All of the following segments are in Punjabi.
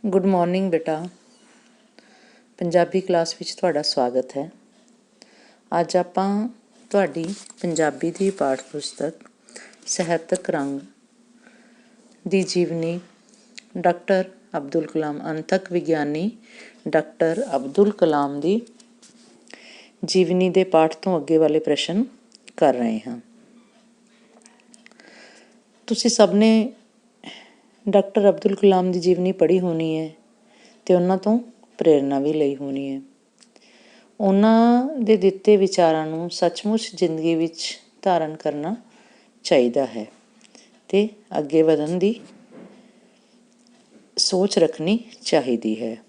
ਗੁੱਡ ਮਾਰਨਿੰਗ ਬੇਟਾ। ਪੰਜਾਬੀ ਕਲਾਸ ਵਿੱਚ ਤੁਹਾਡਾ ਸਵਾਗਤ ਹੈ। ਅੱਜ ਆਪਾਂ ਤੁਹਾਡੀ ਪੰਜਾਬੀ ਦੀ ਪਾਠ ਪੁਸਤਕ ਸਾਹਿਤਕ ਰੰਗ ਦੀ ਜੀਵਨੀ ਡਾਕਟਰ ਅਬਦੁਲ ਕਲਾਮ, ਅੰਤਕ ਵਿਗਿਆਨੀ ਡਾਕਟਰ ਅਬਦੁਲ ਕਲਾਮ ਦੀ ਜੀਵਨੀ ਦੇ ਪਾਠ ਤੋਂ ਅੱਗੇ ਵਾਲੇ ਪ੍ਰਸ਼ਨ ਕਰ ਰਹੇ ਹਾਂ। ਤੁਸੀਂ ਸਭ ਨੇ ਡਾਕਟਰ ਅਬਦੁਲ ਕਲਾਮ ਦੀ ਜੀਵਨੀ ਪੜ੍ਹੀ ਹੋਣੀ ਹੈ ਅਤੇ ਉਹਨਾਂ ਤੋਂ ਪ੍ਰੇਰਨਾ ਵੀ ਲਈ ਹੋਣੀ ਹੈ। ਉਹਨਾਂ ਦੇ ਦਿੱਤੇ ਵਿਚਾਰਾਂ ਨੂੰ ਸੱਚਮੁੱਚ ਜ਼ਿੰਦਗੀ ਵਿੱਚ ਧਾਰਨ ਕਰਨਾ ਚਾਹੀਦਾ ਹੈ ਅਤੇ ਅੱਗੇ ਵਧਣ ਦੀ ਸੋਚ ਰੱਖਣੀ ਚਾਹੀਦੀ ਹੈ।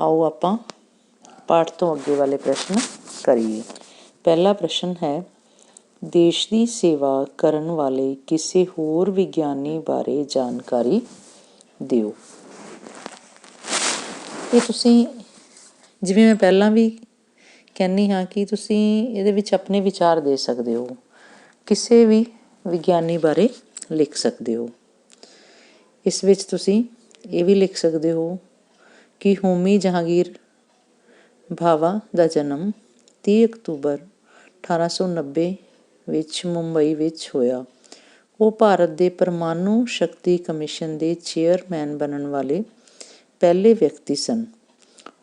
ਆਓ ਆਪਾਂ ਪਾਠ ਤੋਂ ਅੱਗੇ ਵਾਲੇ ਪ੍ਰਸ਼ਨ ਕਰੀਏ। ਪਹਿਲਾ ਪ੍ਰਸ਼ਨ ਹੈ, ਦੇਸ਼ ਦੀ ਸੇਵਾ ਕਰਨ ਵਾਲੇ ਕਿਸੇ ਹੋਰ ਵਿਗਿਆਨੀ ਬਾਰੇ ਜਾਣਕਾਰੀ ਦਿਓ। ਇਹ ਤੁਸੀਂ, ਜਿਵੇਂ ਮੈਂ ਪਹਿਲਾਂ ਵੀ ਕਹਿੰਦੀ ਹਾਂ ਕਿ ਤੁਸੀਂ ਇਹਦੇ ਵਿੱਚ ਆਪਣੇ ਵਿਚਾਰ ਦੇ ਸਕਦੇ ਹੋ, ਕਿਸੇ ਵੀ ਵਿਗਿਆਨੀ ਬਾਰੇ ਲਿਖ ਸਕਦੇ ਹੋ। ਇਸ ਵਿੱਚ ਤੁਸੀਂ ਇਹ ਵੀ ਲਿਖ ਸਕਦੇ ਹੋ ਕਿ ਹੋਮੀ ਜਹਾਂਗੀਰ ਭਾਭਾ ਦਾ ਜਨਮ 30 ਅਕਤੂਬਰ 1890 ਵਿੱਚ ਮੁੰਬਈ ਵਿੱਚ ਹੋਇਆ। ਉਹ ਭਾਰਤ ਦੇ ਪਰਮਾਣੂ ਸ਼ਕਤੀ ਕਮਿਸ਼ਨ ਦੇ ਚੇਅਰਮੈਨ ਬਣਨ ਵਾਲੇ ਪਹਿਲੇ ਵਿਅਕਤੀ ਸਨ।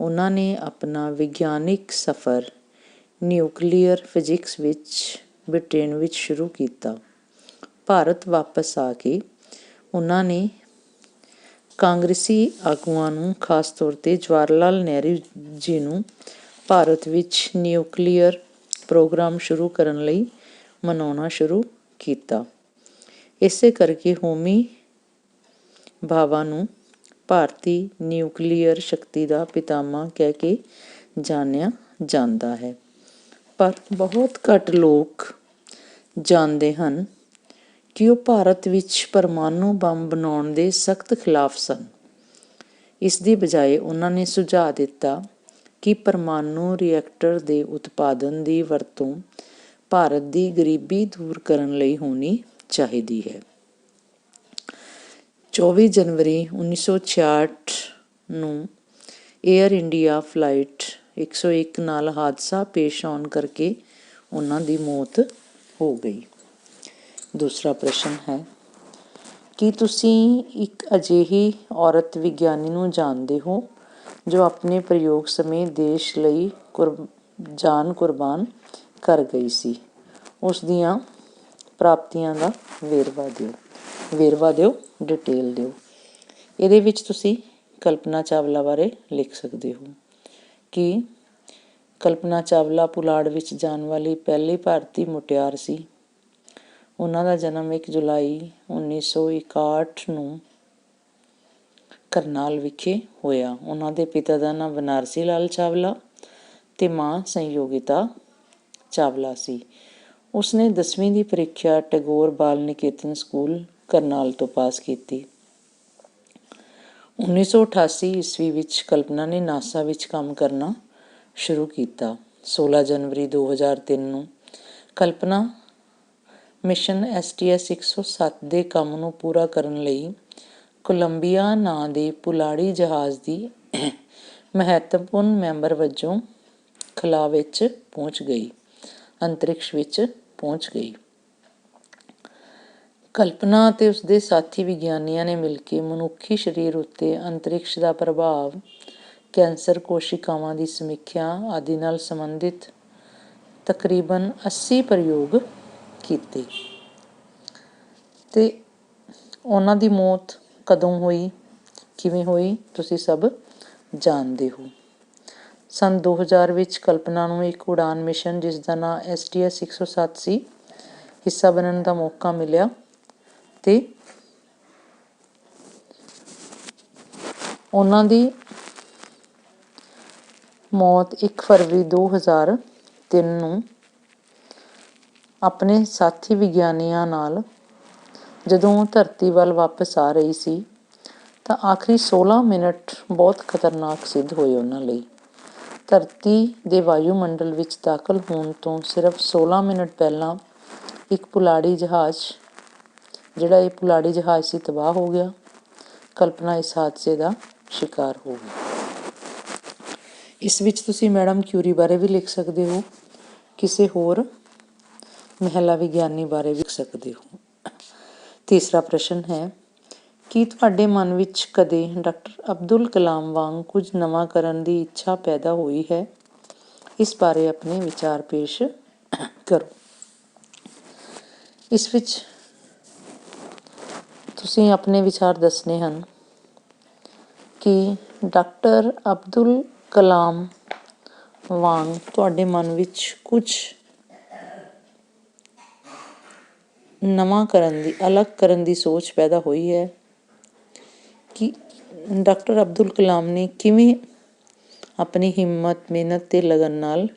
ਉਹਨਾਂ ਨੇ ਆਪਣਾ ਵਿਗਿਆਨਿਕ ਸਫ਼ਰ ਨਿਊਕਲੀਅਰ ਫਿਜ਼ਿਕਸ ਵਿੱਚ ਬ੍ਰਿਟੇਨ ਵਿੱਚ ਸ਼ੁਰੂ ਕੀਤਾ। ਭਾਰਤ ਵਾਪਸ ਆ ਕੇ ਉਹਨਾਂ ਨੇ ਕਾਂਗਰਸੀ ਆਗੂਆਂ ਨੂੰ, ਖਾਸ ਤੌਰ 'ਤੇ ਜਵਾਹਰ ਲਾਲ ਨਹਿਰੂ ਜੀ ਨੂੰ ਭਾਰਤ ਵਿੱਚ ਨਿਊਕਲੀਅਰ ਪ੍ਰੋਗਰਾਮ ਸ਼ੁਰੂ ਕਰਨ ਲਈ ਮਨਾਉਣਾ ਸ਼ੁਰੂ ਕੀਤਾ। ਇਸੇ ਕਰਕੇ ਹੋਮੀ ਭਾਭਾ ਨੂੰ ਭਾਰਤੀ ਨਿਊਕਲੀਅਰ ਸ਼ਕਤੀ ਦਾ ਪਿਤਾਮਾ ਕਹਿ ਕੇ ਜਾਣਿਆ ਜਾਂਦਾ ਹੈ। ਪਰ ਬਹੁਤ ਘੱਟ ਲੋਕ ਜਾਣਦੇ ਹਨ ਕਿ ਉਹ ਭਾਰਤ ਵਿੱਚ ਪਰਮਾਣੂ ਬੰਬ ਬਣਾਉਣ ਦੇ ਸਖਤ ਖਿਲਾਫ ਸਨ। ਇਸ ਦੀ ਬਜਾਏ ਉਹਨਾਂ ਨੇ ਸੁਝਾਅ ਦਿੱਤਾ ਕਿ ਪਰਮਾਣੂ ਰਿਐਕਟਰ ਦੇ ਉਤਪਾਦਨ ਦੀ ਵਰਤੋਂ ਭਾਰਤ ਦੀ ਗਰੀਬੀ ਦੂਰ ਕਰਨ ਲਈ ਹੋਣੀ ਚਾਹੀਦੀ ਹੈ। 24 ਜਨਵਰੀ 1966 ਨੂੰ ਏਅਰ ਇੰਡੀਆ ਫਲਾਈਟ 101 ਨਾਲ ਹਾਦਸਾ ਪੇਸ਼ ਆਉਣ ਕਰਕੇ ਉਹਨਾਂ ਦੀ ਮੌਤ ਹੋ ਗਈ। ਦੂਸਰਾ ਪ੍ਰਸ਼ਨ ਹੈ ਕਿ ਤੁਸੀਂ ਇੱਕ ਅਜਿਹੀ ਔਰਤ ਵਿਗਿਆਨੀ ਨੂੰ ਜਾਣਦੇ ਹੋ ਜੋ ਆਪਣੇ ਪ੍ਰਯੋਗ ਸਮੇਂ ਦੇਸ਼ ਲਈ ਜਾਨ ਕੁਰਬਾਨ ਕਰ ਗਈ ਸੀ। ਉਸ ਦੀਆਂ ਪ੍ਰਾਪਤੀਆਂ ਦਾ ਵੇਰਵਾ ਦਿਓ, ਡਿਟੇਲ ਦਿਓ। ਇਹਦੇ ਵਿੱਚ ਤੁਸੀਂ ਕਲਪਨਾ ਚਾਵਲਾ ਬਾਰੇ ਲਿਖ ਸਕਦੇ ਹੋ ਕਿ ਕਲਪਨਾ ਚਾਵਲਾ ਪੁਲਾੜ ਵਿੱਚ ਜਾਣ ਵਾਲੀ ਪਹਿਲੀ ਭਾਰਤੀ ਮੁਟਿਆਰ ਸੀ। ਉਹਨਾਂ ਦਾ ਜਨਮ 1 ਜੁਲਾਈ 1961 ਨੂੰ ਕਰਨਾਲ ਵਿਖੇ ਹੋਇਆ। ਉਹਨਾਂ ਦੇ ਪਿਤਾ ਦਾ ਨਾਮ ਬਨਾਰਸੀ ਲਾਲ ਚਾਵਲਾ ਅਤੇ ਮਾਂ ਸੰਯੋਗਿਤਾ ਚਾਵਲਾ ਸੀ। ਉਸਨੇ 10ਵੀਂ ਦੀ ਪ੍ਰੀਖਿਆ ਟੈਗੋਰ ਬਾਲ ਨਿਕੇਤਨ ਸਕੂਲ ਕਰਨਾਲ ਤੋਂ ਪਾਸ ਕੀਤੀ। 1988 ਈਸਵੀ ਵਿੱਚ ਕਲਪਨਾ ਨੇ ਨਾਸਾ ਵਿੱਚ ਕੰਮ ਕਰਨਾ ਸ਼ੁਰੂ ਕੀਤਾ। 16 ਜਨਵਰੀ 2003 ਨੂੰ ਕਲਪਨਾ ਮਿਸ਼ਨ STS 107 ਦੇ ਕੰਮ ਨੂੰ ਪੂਰਾ ਕਰਨ ਲਈ ਕੋਲੰਬੀਆ ਨਾਂ ਦੇ ਪੁਲਾੜੀ ਜਹਾਜ਼ ਦੀ ਮਹੱਤਵਪੂਰਨ ਮੈਂਬਰ ਵਜੋਂ ਖਲਾ ਵਿੱਚ ਪਹੁੰਚ ਗਈ, ਅੰਤਰਿਕਸ਼ ਵਿੱਚ ਪਹੁੰਚ ਗਈ। ਕਲਪਨਾ ਅਤੇ ਉਸਦੇ ਸਾਥੀ ਵਿਗਿਆਨੀਆਂ ਨੇ ਮਿਲ ਕੇ ਮਨੁੱਖੀ ਸਰੀਰ ਉੱਤੇ ਅੰਤਰਿਕਸ਼ ਦਾ ਪ੍ਰਭਾਵ, ਕੈਂਸਰ ਕੋਸ਼ਿਕਾਵਾਂ ਦੀ ਸਮੀਖਿਆ ਆਦਿ ਨਾਲ ਸੰਬੰਧਿਤ ਤਕਰੀਬਨ 80 ਪ੍ਰਯੋਗ ਕੀਤੇ। ਅਤੇ ਉਹਨਾਂ ਦੀ ਮੌਤ ਕਦੋਂ ਹੋਈ, ਕਿਵੇਂ ਹੋਈ, ਤੁਸੀਂ ਸਭ ਜਾਣਦੇ ਹੋ। ਸੰਨ 2000 ਵਿੱਚ ਕਲਪਨਾ ਨੂੰ ਇੱਕ ਉਡਾਨ ਮਿਸ਼ਨ ਜਿਸ ਦਾ ਨਾਂ STS 107 ਸੀ, ਹਿੱਸਾ ਬਣਨ ਦਾ ਮੌਕਾ ਮਿਲਿਆ ਅਤੇ ਉਹਨਾਂ ਦੀ ਮੌਤ 1 ਫਰਵਰੀ 2003 ਨੂੰ ਆਪਣੇ ਸਾਥੀ ਵਿਗਿਆਨੀਆਂ ਨਾਲ ਜਦੋਂ ਉਹ ਧਰਤੀ ਵੱਲ ਵਾਪਸ ਆ ਰਹੀ ਸੀ ਤਾਂ ਆਖਰੀ 16 ਮਿੰਟ ਬਹੁਤ ਖਤਰਨਾਕ ਸਿੱਧ ਹੋਏ ਉਹਨਾਂ ਲਈ। ਧਰਤੀ ਦੇ ਵਾਯੂਮੰਡਲ ਵਿੱਚ ਦਾਖਲ ਹੋਣ ਤੋਂ ਸਿਰਫ 16 ਮਿੰਟ ਪਹਿਲਾਂ ਇੱਕ ਪੁਲਾੜੀ ਜਹਾਜ਼ ਸੀ ਤਬਾਹ ਹੋ ਗਿਆ। ਕਲਪਨਾ ਇਸ ਹਾਦਸੇ ਦਾ शिकार हो गए। इस विच तुसी मैडम क्यूरी बारे भी लिख सकते हो, किसी होर महिला विग्यानी बारे भी लिख सकते हो। तीसरा प्रश्न है, ਕੀ ਤੁਹਾਡੇ ਮਨ ਵਿੱਚ ਕਦੇ ਡਾਕਟਰ ਅਬਦੁਲ ਕਲਾਮ ਵਾਂਗ ਕੁਝ ਨਵਾਂ ਕਰਨ ਦੀ ਇੱਛਾ ਪੈਦਾ ਹੋਈ ਹੈ? ਇਸ ਬਾਰੇ ਆਪਣੇ ਵਿਚਾਰ ਪੇਸ਼ ਕਰੋ। ਇਸ ਵਿੱਚ ਤੁਸੀਂ ਆਪਣੇ ਵਿਚਾਰ ਦੱਸਣੇ ਹਨ ਕਿ ਡਾਕਟਰ ਅਬਦੁਲ ਕਲਾਮ ਵਾਂਗ ਤੁਹਾਡੇ ਮਨ ਵਿੱਚ ਕੁਝ ਨਵਾਂ ਕਰਨ ਦੀ, ਅਲੱਗ ਕਰਨ ਦੀ ਸੋਚ ਪੈਦਾ ਹੋਈ ਹੈ ਕਿ ਡਾਕਟਰ ਅਬਦੁਲ ਕਲਾਮ ਨੇ ਕਿਵੇਂ ਆਪਣੀ ਹਿੰਮਤ, ਮਿਹਨਤ ਅਤੇ ਲਗਨ ਨਾਲ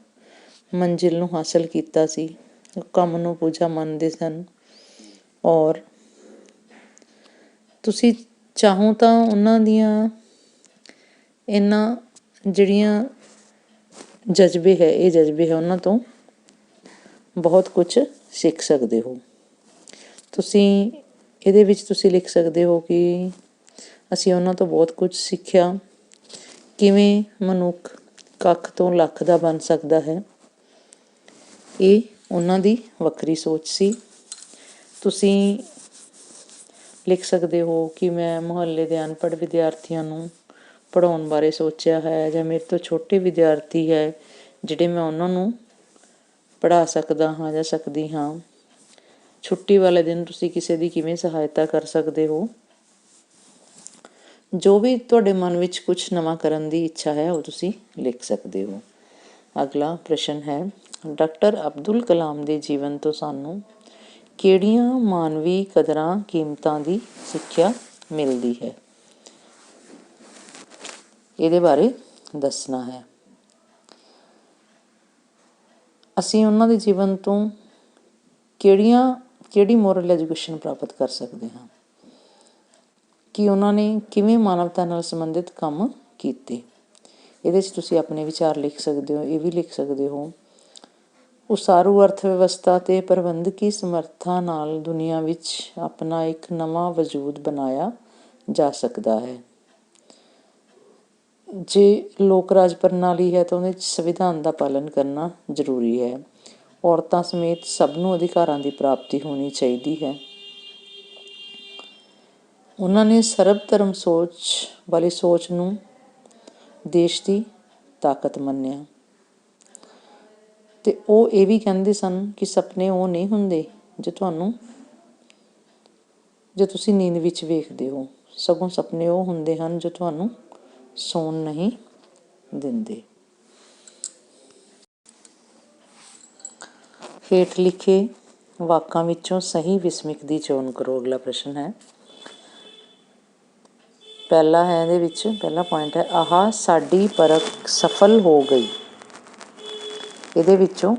ਮੰਜ਼ਿਲ ਨੂੰ ਹਾਸਲ ਕੀਤਾ ਸੀ। ਉਹ ਕੰਮ ਨੂੰ ਪੂਜਾ ਮੰਨਦੇ ਸਨ ਔਰ ਤੁਸੀਂ ਚਾਹੋ ਤਾਂ ਉਹਨਾਂ ਦੀਆਂ ਇਹਨਾਂ ਜਿਹੜੀਆਂ ਜਜ਼ਬੇ ਹੈ ਉਹਨਾਂ ਤੋਂ ਬਹੁਤ ਕੁਛ ਸਿੱਖ ਸਕਦੇ ਹੋ। ਤੁਸੀਂ ਇਹਦੇ ਵਿੱਚ ਤੁਸੀਂ ਲਿਖ ਸਕਦੇ ਹੋ ਕਿ ਅਸੀਂ ਉਹਨਾਂ ਤੋਂ ਬਹੁਤ ਕੁਝ ਸਿੱਖਿਆ, ਕਿਵੇਂ ਮਨੁੱਖ ਕੱਖ ਤੋਂ ਲੱਖ ਦਾ ਬਣ ਸਕਦਾ ਹੈ। ਇਹ ਉਹਨਾਂ ਦੀ ਵੱਖਰੀ ਸੋਚ ਸੀ। ਤੁਸੀਂ ਲਿਖ ਸਕਦੇ ਹੋ ਕਿ ਮੈਂ ਮੁਹੱਲੇ ਦੇ ਅਨਪੜ੍ਹ ਵਿਦਿਆਰਥੀਆਂ ਨੂੰ ਪੜ੍ਹਾਉਣ ਬਾਰੇ ਸੋਚਿਆ ਹੈ, ਜਾਂ ਮੇਰੇ ਤੋਂ ਛੋਟੇ ਵਿਦਿਆਰਥੀ ਹੈ ਜਿਹੜੇ ਮੈਂ ਉਹਨਾਂ ਨੂੰ ਪੜ੍ਹਾ ਸਕਦਾ ਹਾਂ ਜਾਂ ਸਕਦੀ ਹਾਂ। ਛੁੱਟੀ ਵਾਲੇ ਦਿਨ ਤੁਸੀਂ ਕਿਸੇ ਦੀ ਕਿਵੇਂ ਸਹਾਇਤਾ ਕਰ ਸਕਦੇ ਹੋ। ਜੋ ਵੀ ਤੁਹਾਡੇ ਮਨ ਵਿੱਚ ਕੁਛ ਨਵਾਂ ਕਰਨ ਦੀ ਇੱਛਾ ਹੈ ਉਹ ਤੁਸੀਂ ਲਿਖ ਸਕਦੇ ਹੋ। ਅਗਲਾ ਪ੍ਰਸ਼ਨ ਹੈ, ਡਾਕਟਰ ਅਬਦੁਲ ਕਲਾਮ ਦੇ ਜੀਵਨ ਤੋਂ ਸਾਨੂੰ ਕਿਹੜੀਆਂ ਮਾਨਵੀ ਕਦਰਾਂ ਕੀਮਤਾਂ ਦੀ ਸਿੱਖਿਆ ਮਿਲਦੀ ਹੈ? ਇਹਦੇ ਬਾਰੇ ਦੱਸਣਾ ਹੈ। ਅਸੀਂ ਉਹਨਾਂ ਦੇ ਜੀਵਨ ਤੋਂ ਕਿਹੜੀ ਮੋਰਲ ਐਜੂਕੇਸ਼ਨ ਪ੍ਰਾਪਤ ਕਰ ਸਕਦੇ ਹਾਂ ਕਿ ਉਹਨਾਂ ਨੇ ਕਿਵੇਂ ਮਾਨਵਤਾ ਨਾਲ ਸੰਬੰਧਿਤ ਕੰਮ ਕੀਤੇ। ਇਹਦੇ 'ਚ ਤੁਸੀਂ ਆਪਣੇ ਵਿਚਾਰ ਲਿਖ ਸਕਦੇ ਹੋ। ਇਹ ਵੀ ਲਿਖ ਸਕਦੇ ਹੋ, ਉਸਾਰੂ ਅਰਥ ਵਿਵਸਥਾ ਅਤੇ ਪ੍ਰਬੰਧਕੀ ਸਮਰੱਥਾ ਨਾਲ ਦੁਨੀਆ ਵਿੱਚ ਆਪਣਾ ਇੱਕ ਨਵਾਂ ਵਜੂਦ ਬਣਾਇਆ ਜਾ ਸਕਦਾ ਹੈ। ਜੇ ਲੋਕ ਰਾਜ ਪ੍ਰਣਾਲੀ ਹੈ ਤਾਂ ਉਹਦੇ 'ਚ ਸੰਵਿਧਾਨ ਦਾ ਪਾਲਣ ਕਰਨਾ ਜ਼ਰੂਰੀ ਹੈ। ਔਰਤਾਂ ਸਮੇਤ ਸਭ ਨੂੰ ਅਧਿਕਾਰਾਂ ਦੀ ਪ੍ਰਾਪਤੀ ਹੋਣੀ ਚਾਹੀਦੀ ਹੈ। ਉਹਨਾਂ ਨੇ ਸਰਬ ਧਰਮ ਸੋਚ ਵਾਲੀ ਸੋਚ ਨੂੰ ਦੇਸ਼ ਦੀ ਤਾਕਤ ਮੰਨਿਆ ਅਤੇ ਉਹ ਇਹ ਵੀ ਕਹਿੰਦੇ ਸਨ ਕਿ ਸੁਪਨੇ ਉਹ ਨਹੀਂ ਹੁੰਦੇ ਜੋ ਤੁਸੀਂ ਨੀਂਦ ਵਿੱਚ ਵੇਖਦੇ ਹੋ, ਸਗੋਂ ਸੁਪਨੇ ਉਹ ਹੁੰਦੇ ਹਨ ਜੋ ਤੁਹਾਨੂੰ ਸੌਣ ਨਹੀਂ ਦਿੰਦੇ। ਹੇਠ ਲਿਖੇ ਵਾਕਾਂ ਵਿੱਚੋਂ ਸਹੀ ਵਿਸਮਿਕ ਦੀ ਚੋਣ ਕਰੋ। ਅਗਲਾ ਪ੍ਰਸ਼ਨ ਹੈ, ਪਹਿਲਾ ਹੈ ਇਹਦੇ ਵਿੱਚ ਪਹਿਲਾ ਪੁਆਇੰਟ ਹੈ, ਆਹ ਸਾਡੀ ਪਰਖ ਸਫਲ ਹੋ ਗਈ। ਇਹਦੇ ਵਿੱਚੋਂ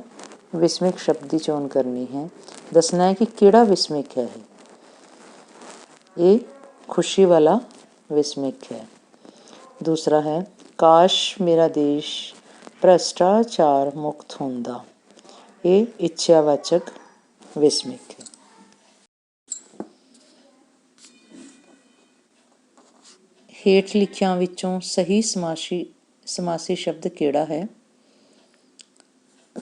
ਵਿਸਮਿਕ ਸ਼ਬਦ ਦੀ ਚੋਣ ਕਰਨੀ ਹੈ। ਦੱਸਣਾ ਹੈ ਕਿ ਕਿਹੜਾ ਵਿਸਮਿਕ ਹੈ। ਇਹ ਖੁਸ਼ੀ ਵਾਲਾ ਵਿਸਮਿਕ ਹੈ। ਦੂਸਰਾ ਹੈ, ਕਾਸ਼ ਮੇਰਾ ਦੇਸ਼ ਭ੍ਰਿਸ਼ਟਾਚਾਰ ਮੁਕਤ ਹੁੰਦਾ। ਇਹ ਇੱਛਾਵਾਚਕ ਵਿਸਮਿਕ ਹੈ। ਹੇਠ ਲਿਖਿਆਂ ਵਿੱਚੋਂ ਸਹੀ ਸਮਾਸੀ ਸ਼ਬਦ ਕਿਹੜਾ ਹੈ?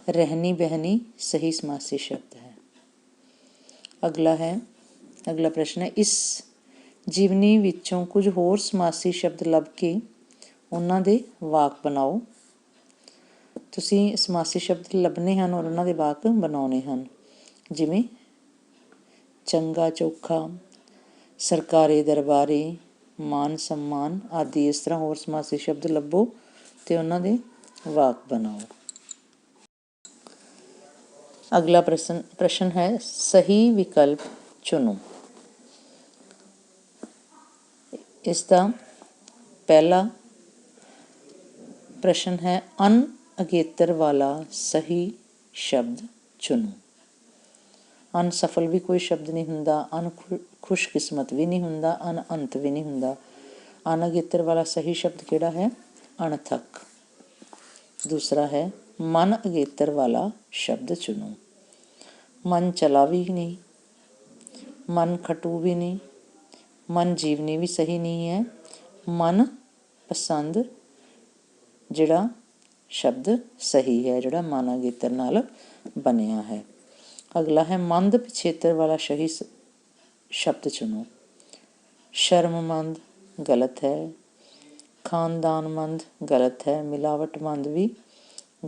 ਰਹਿਣੀ ਬਹਿਣੀ ਸਹੀ ਸਮਾਸੀ ਸ਼ਬਦ ਹੈ। ਅਗਲਾ ਪ੍ਰਸ਼ਨ ਹੈ, ਇਸ ਜੀਵਨੀ ਵਿੱਚੋਂ ਕੁਝ ਹੋਰ ਸਮਾਸੀ ਸ਼ਬਦ ਲੱਭ ਕੇ ਉਹਨਾਂ ਦੇ ਵਾਕ ਬਣਾਓ। ਤੁਸੀਂ ਸਮਾਸੀ ਸ਼ਬਦ ਲੱਭਣੇ ਹਨ ਔਰ ਉਹਨਾਂ ਦੇ ਵਾਕ ਬਣਾਉਣੇ ਹਨ, ਜਿਵੇਂ ਚੰਗਾ ਚੋਖਾ, ਸਰਕਾਰੀ ਦਰਬਾਰੀ, ਮਾਨ ਸਨਮਾਨ ਆਦਿ। ਇਸ ਤਰ੍ਹਾਂ ਹੋਰ ਸਮਾਸੀ ਸ਼ਬਦ ਲੱਭੋ ਅਤੇ ਉਹਨਾਂ ਦੇ ਵਾਕ ਬਣਾਓ। ਅਗਲਾ ਪ੍ਰਸ਼ਨ ਹੈ, ਸਹੀ ਵਿਕਲਪ ਚੁਣੋ। ਇਸ ਦਾ ਪਹਿਲਾ ਪ੍ਰਸ਼ਨ ਹੈ, ਅਨ ਅਗੇਤਰ ਵਾਲਾ ਸਹੀ ਸ਼ਬਦ ਚੁਣੋ। ਅਨਸਫਲ ਵੀ ਕੋਈ ਸ਼ਬਦ ਨਹੀਂ ਹੁੰਦਾ, ਖੁਸ਼ਕਿਸਮਤ ਵੀ ਨਹੀਂ ਹੁੰਦਾ, ਅਣਅੰਤ ਵੀ ਨਹੀਂ ਹੁੰਦਾ। ਅਨ ਅਗੇਤਰ ਵਾਲਾ ਸਹੀ ਸ਼ਬਦ ਕਿਹੜਾ ਹੈ? ਅਣਥੱਕ। ਦੂਸਰਾ ਹੈ, ਮਨ ਅਗੇਤਰ ਵਾਲਾ ਸ਼ਬਦ ਚੁਣੋ। ਮਨ ਚਲਾ ਵੀ ਨਹੀਂ, ਮਨ ਖਟੂ ਵੀ ਨਹੀਂ, ਮਨ ਜੀਵਨੀ ਵੀ ਸਹੀ ਨਹੀਂ ਹੈ, ਮਨ ਪਸੰਦ ਜਿਹੜਾ ਸ਼ਬਦ ਸਹੀ ਹੈ, ਜਿਹੜਾ ਮਾਨਾ ਗੇਤਰ ਨਾਲ ਬਣਿਆ ਹੈ। ਅਗਲਾ ਹੈ ਮੰਦ ਪਿਛੇਤਰ ਵਾਲਾ ਸਹੀ ਸ਼ਬਦ ਚੁਣੋ। ਸ਼ਰਮਮੰਦ ਗਲਤ ਹੈ, ਖਾਨਦਾਨਮੰਦ ਗਲਤ ਹੈ, ਮਿਲਾਵਟਮੰਦ ਵੀ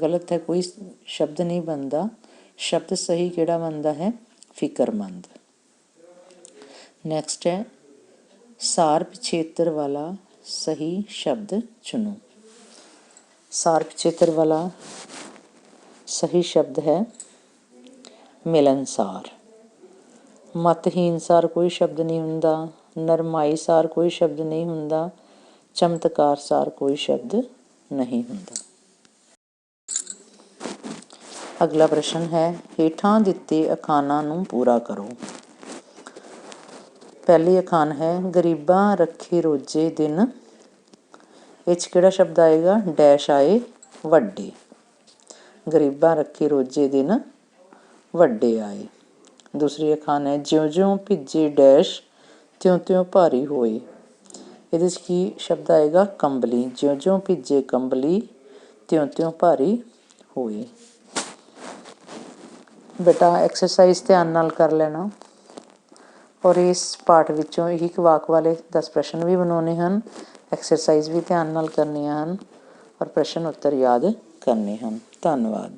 ਗਲਤ ਹੈ, ਕੋਈ ਸ਼ਬਦ ਨਹੀਂ ਬਣਦਾ। ਸ਼ਬਦ ਸਹੀ ਕਿਹੜਾ ਬਣਦਾ ਹੈ? ਫਿਕਰਮੰਦ। ਨੈਕਸਟ ਹੈ ਸਾਰ ਪਿਛੇਤਰ ਵਾਲਾ ਸਹੀ ਸ਼ਬਦ ਚੁਣੋ। ਸਾਰ ਪਿਛੇਤਰ ਵਾਲਾ ਸਹੀ ਸ਼ਬਦ ਹੈ ਮਿਲਨਸਾਰ। ਮਤਹੀਨ ਸਾਰ ਕੋਈ ਸ਼ਬਦ ਨਹੀਂ ਹੁੰਦਾ, ਨਰਮਾਈ ਸਾਰ ਕੋਈ ਸ਼ਬਦ ਨਹੀਂ ਹੁੰਦਾ, ਚਮਤਕਾਰ ਸਾਰ ਕੋਈ ਸ਼ਬਦ ਨਹੀਂ ਹੁੰਦਾ। ਅਗਲਾ ਪ੍ਰਸ਼ਨ ਹੈ ਹੇਠਾਂ ਦਿੱਤੇ ਅਖਾਣਾਂ ਨੂੰ ਪੂਰਾ ਕਰੋ। ਪਹਿਲੀ ਅਖਾਣ ਹੈ ਗਰੀਬਾਂ ਰੱਖੇ ਰੋਜ਼ੇ ਦਿਨ, ਇਹ 'ਚ ਕਿਹੜਾ ਸ਼ਬਦ ਆਏਗਾ? ਡੈਸ਼ ਆਏ ਵੱਡੇ। ਗਰੀਬਾਂ ਰੱਖੇ ਰੋਜ਼ੇ ਦਿਨ ਵੱਡੇ ਆਏ। ਦੂਸਰੀ ਅਖਾਣ ਹੈ ਜਿਉਂ ਜਿਉਂ ਭਿੱਜੇ ਡੈਸ਼ ਤਿਉਂ ਤਿਉਂ ਭਾਰੀ ਹੋਏ, ਇਹਦੇ 'ਚ ਕੀ ਸ਼ਬਦ ਆਏਗਾ? ਕੰਬਲੀ। ਜਿਉਂ ਜਿਉਂ ਭਿੱਜੇ ਕੰਬਲੀ ਤਿਉਂ ਤਿਉਂ ਭਾਰੀ ਹੋਏ। ਬੇਟਾ ਐਕਸਰਸਾਈਜ਼ ਧਿਆਨ ਨਾਲ ਕਰ ਲੈਣਾ, ਔਰ ਇਸ ਪਾਠ ਵਿੱਚੋਂ ਇੱਕ ਵਾਕ ਵਾਲੇ 10 ਪ੍ਰਸ਼ਨ ਵੀ ਬਣਾਉਣੇ ਹਨ, ਐਕਸਰਸਾਈਜ਼ ਵੀ ਧਿਆਨ ਨਾਲ ਕਰਨੀਆਂ ਹਨ, ਔਰ ਪ੍ਰਸ਼ਨ ਉੱਤਰ ਯਾਦ ਕਰਨੇ ਹਨ। ਧੰਨਵਾਦ।